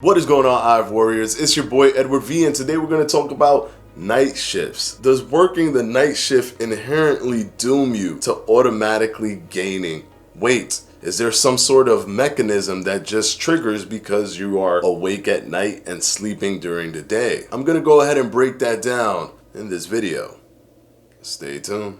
What is going on, Hive Warriors? It's your boy Edward V, and today we're going to talk about night shifts. Does working the night shift inherently doom you to automatically gaining weight? Is there some sort of mechanism that just triggers because you are awake at night and sleeping during the day? I'm going to go ahead and break that down in this video. Stay tuned.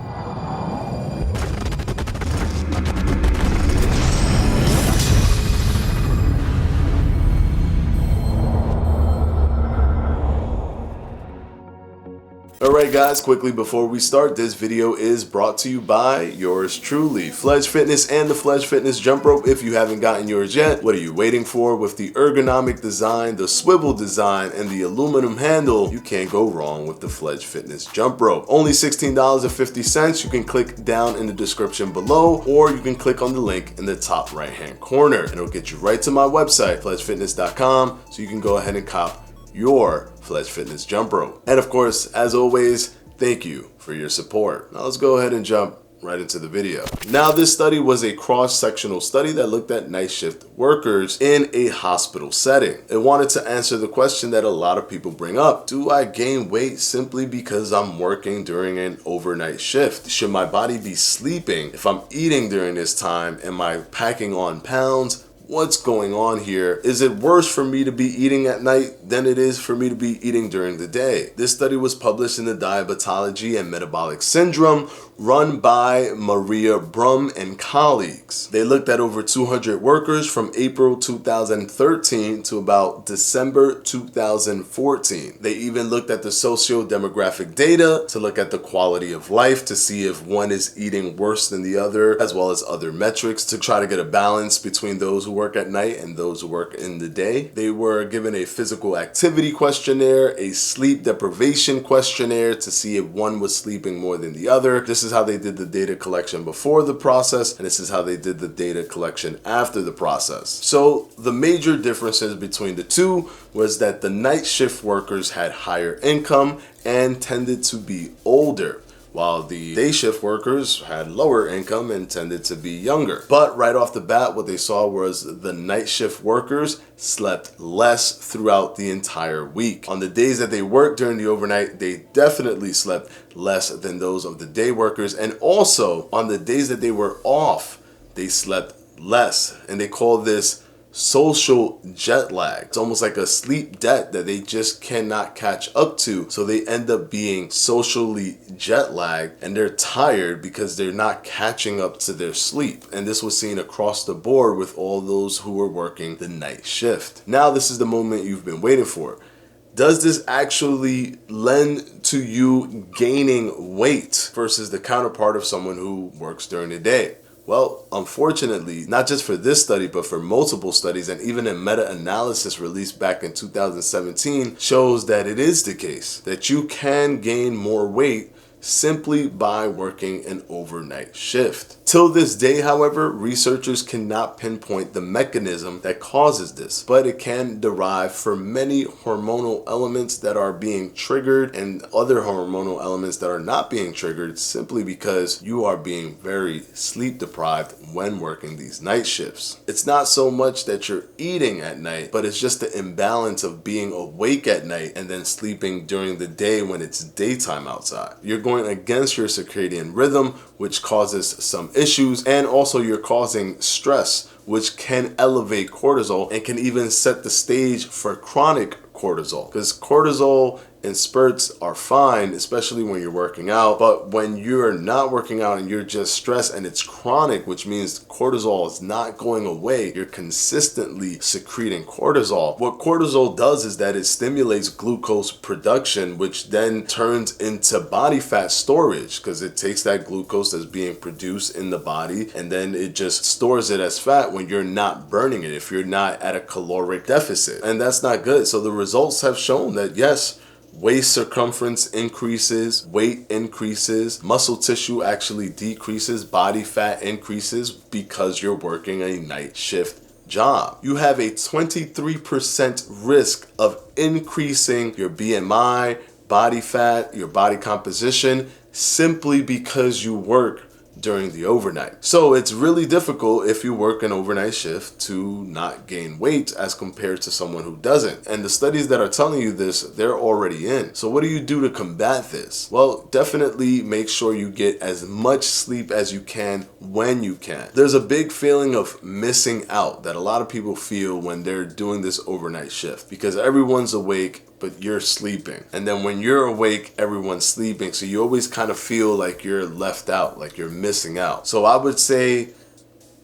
Alright guys, quickly before we start, this video is brought to you by yours truly, Fledge Fitness and the Fledge Fitness Jump Rope. If you haven't gotten yours yet, what are you waiting for? With the ergonomic design, the swivel design, and the aluminum handle, you can't go wrong with the Fledge Fitness Jump Rope. Only $16.50. You can click down in the description below, or you can click on the link in the top right hand corner, and it'll get you right to my website, fledgefitness.com, so you can go ahead and cop your Fledge Fitness Jump Rope. And of course, as always, thank you for your support. Now let's go ahead and jump right into the video. Now, this study was a cross-sectional study that looked at night shift workers in a hospital setting. It wanted to answer the question that a lot of people bring up: do I gain weight simply because I'm working during an overnight shift? Should my body be sleeping if I'm eating during this time? Am I packing on pounds? What's going on here? Is it worse for me to be eating at night than it is for me to be eating during the day? This study was published in the Diabetology and Metabolic Syndrome, run by Maria Brum and colleagues. They looked at over 200 workers from April 2013 to about December 2014. They even looked at the socio-demographic data to look at the quality of life to see if one is eating worse than the other, as well as other metrics to try to get a balance between those who work at night and those who work in the day. They were given a physical activity questionnaire, a sleep deprivation questionnaire to see if one was sleeping more than the other. This is how they did the data collection before the process, and this is how they did the data collection after the process. So the major differences between the two was that the night shift workers had higher income and tended to be older, while the day shift workers had lower income and tended to be younger. But right off the bat, what they saw was the night shift workers slept less throughout the entire week. On the days that they worked during the overnight, they definitely slept less than those of the day workers. And also, on the days that they were off, they slept less. And they call this social jet lag. It's almost like a sleep debt that they just cannot catch up to. So they end up being socially jet lagged, and they're tired because they're not catching up to their sleep. And this was seen across the board with all those who were working the night shift. Now, this is the moment you've been waiting for. Does this actually lend to you gaining weight versus the counterpart of someone who works during the day? Well, unfortunately, not just for this study, but for multiple studies, and even a meta-analysis released back in 2017 shows that it is the case, that you can gain more weight simply by working an overnight shift. Till this day, however, researchers cannot pinpoint the mechanism that causes this, but it can derive from many hormonal elements that are being triggered and other hormonal elements that are not being triggered simply because you are being very sleep deprived when working these night shifts. It's not so much that you're eating at night, but it's just the imbalance of being awake at night and then sleeping during the day when it's daytime outside. You're going against your circadian rhythm, which causes some issues, and also you're causing stress, which can elevate cortisol and can even set the stage for chronic cortisol, because cortisol in spurts are fine, especially when you're working out. But when you're not working out and you're just stressed and it's chronic, which means cortisol is not going away, you're consistently secreting cortisol. What cortisol does is that it stimulates glucose production, which then turns into body fat storage, because it takes that glucose that's being produced in the body and then it just stores it as fat when you're not burning it, if you're not at a caloric deficit. And that's not good. So the results have shown that yes, waist circumference increases, weight increases, muscle tissue actually decreases, body fat increases because you're working a night shift job. You have a 23% risk of increasing your BMI, body fat, your body composition, simply because you work during the overnight. So it's really difficult if you work an overnight shift to not gain weight as compared to someone who doesn't. And the studies that are telling you this, they're already in. So what do you do to combat this? Well, definitely make sure you get as much sleep as you can when you can. There's a big feeling of missing out that a lot of people feel when they're doing this overnight shift, because everyone's awake but you're sleeping. And then when you're awake, everyone's sleeping. So you always kind of feel like you're left out, like you're missing out. So I would say,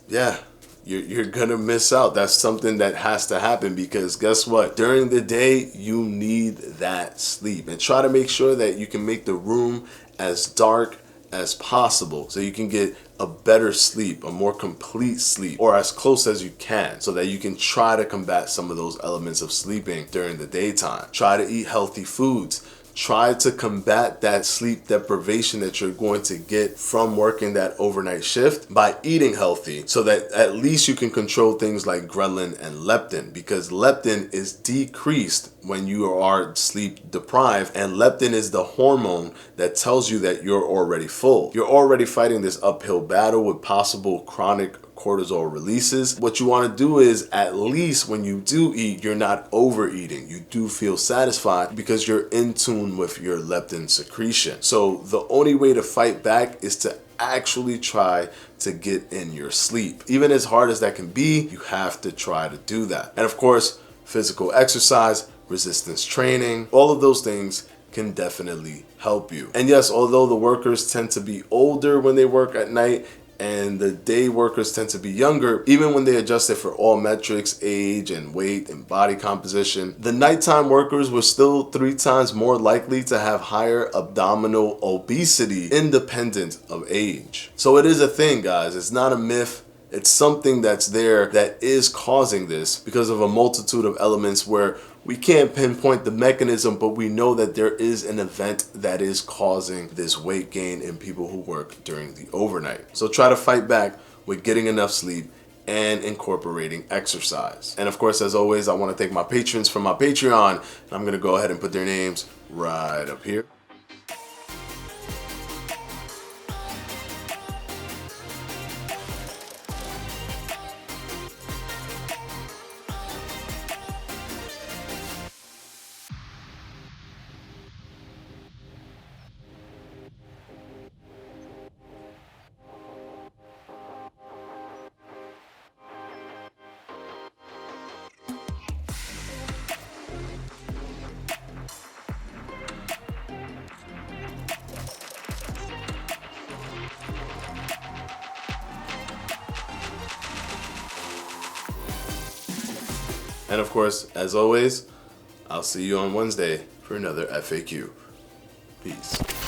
yeah, you're gonna miss out. That's something that has to happen, because guess what? During the day, you need that sleep. And try to make sure that you can make the room as dark as possible so you can get a better sleep, a more complete sleep, or as close as you can, so that you can try to combat some of those elements of sleeping during the daytime. Try to eat healthy foods. Try to combat that sleep deprivation that you're going to get from working that overnight shift by eating healthy, so that at least you can control things like ghrelin and leptin, because leptin is decreased when you are sleep deprived, and leptin is the hormone that tells you that you're already full. You're already fighting this uphill battle with possible chronic cortisol releases. What you want to do is, at least when you do eat, you're not overeating. You do feel satisfied because you're in tune with your leptin secretion. So the only way to fight back is to actually try to get in your sleep. Even as hard as that can be, you have to try to do that. And of course, physical exercise, resistance training, all of those things can definitely help you. And yes, although the workers tend to be older when they work at night, and the day workers tend to be younger, even when they adjusted for all metrics, age and weight and body composition, the nighttime workers were still 3 times more likely to have higher abdominal obesity independent of age. So it is a thing, guys. It's not a myth. It's something that's there that is causing this because of a multitude of elements where we can't pinpoint the mechanism, but we know that there is an event that is causing this weight gain in people who work during the overnight. So try to fight back with getting enough sleep and incorporating exercise. And of course, as always, I want to thank my patrons from my Patreon. And I'm going to go ahead and put their names right up here. And of course, as always, I'll see you on Wednesday for another FAQ. Peace.